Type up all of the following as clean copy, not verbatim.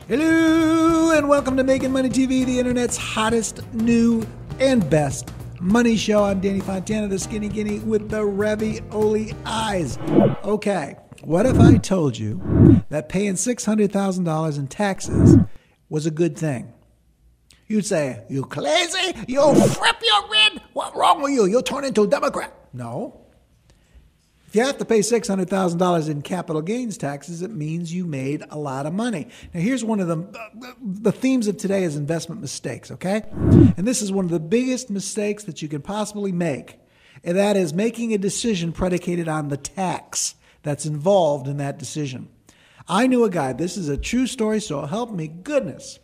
Hello and welcome to Making Money TV, the internet's hottest, new, and best money show. I'm Danny Fontana, the skinny guinea with the ravioli eyes. Okay, what if I told you that paying $600,000 in taxes was a good thing? You'd say, you crazy? You flip your red? What's wrong with you? You'll turn into a Democrat. No. If you have to pay $600,000 in capital gains taxes, it means you made a lot of money. Now, here's one of the themes of today is investment mistakes, okay? And this is one of the biggest mistakes that you can possibly make, and that is making a decision predicated on the tax that's involved in that decision. I knew a guy, this is a true story, so help me goodness.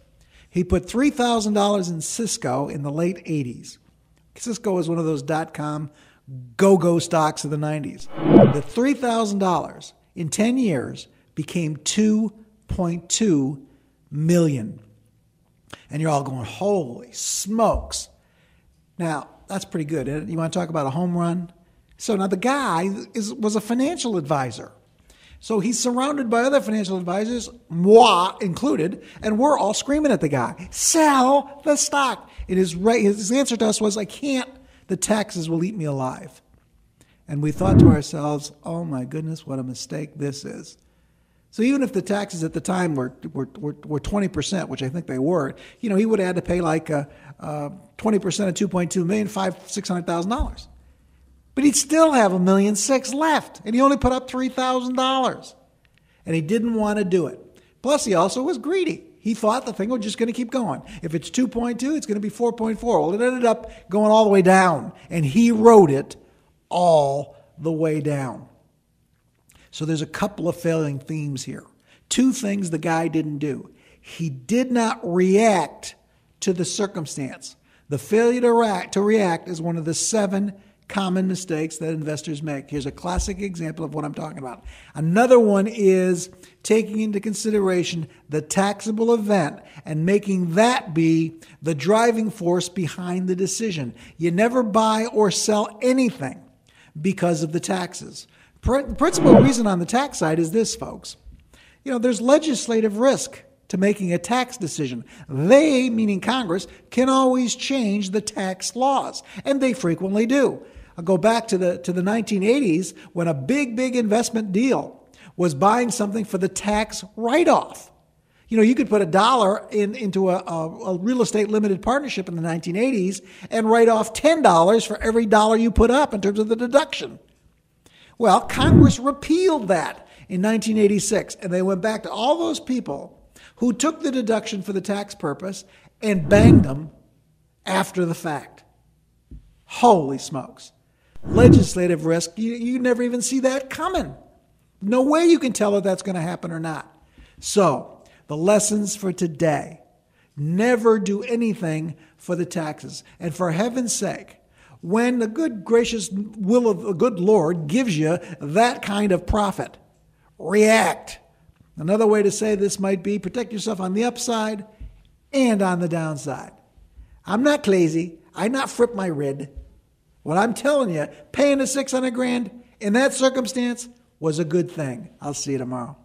He put $3,000 in Cisco in the late 80s. Cisco was one of those dot-com go-go stocks of the 90s. The $3,000 in 10 years became $2.2 million. And you're all going, holy smokes. Now, that's pretty good. You want to talk about a home run? So now the guy was a financial advisor. So he's surrounded by other financial advisors, moi included, and we're all screaming at the guy, sell the stock. And his answer to us was, I can't. The taxes will eat me alive. And we thought to ourselves, oh my goodness, what a mistake this is. So even if the taxes at the time were 20%, which I think they were, he would have had to pay like 20% of $2.2 million, $600,000. But he'd still have $1.6 million left, and he only put up $3,000. And he didn't want to do it. Plus, he also was greedy. He thought the thing was just going to keep going. If it's 2.2, it's going to be 4.4. Well, it ended up going all the way down, and he rode it all the way down. So there's a couple of failing themes here. Two things the guy didn't do. He did not react to the circumstance. The failure to react is one of the 7 common mistakes that investors make. Here's a classic example of what I'm talking about. Another one is taking into consideration the taxable event and making that be the driving force behind the decision. You never buy or sell anything because of the taxes. The principal reason on the tax side is this, folks. There's legislative risk to making a tax decision. They, meaning Congress, can always change the tax laws, and they frequently do. I'll go back to the 1980s when a big investment deal was buying something for the tax write-off. You could put $1 into a real estate limited partnership in the 1980s and write off $10 for every dollar you put up in terms of the deduction. Well, Congress repealed that in 1986, and they went back to all those people who took the deduction for the tax purpose and banged them after the fact. Holy smokes. Legislative risk, you never even see that coming. No way you can tell if that's going to happen or not. So, the lessons for today: never do anything for the taxes. And for heaven's sake, when the good gracious will of the good Lord gives you that kind of profit, react. Another way to say this might be protect yourself on the upside and on the downside. I'm not crazy. I not flip my red. What I'm telling you, paying the $600,000 in that circumstance was a good thing. I'll see you tomorrow.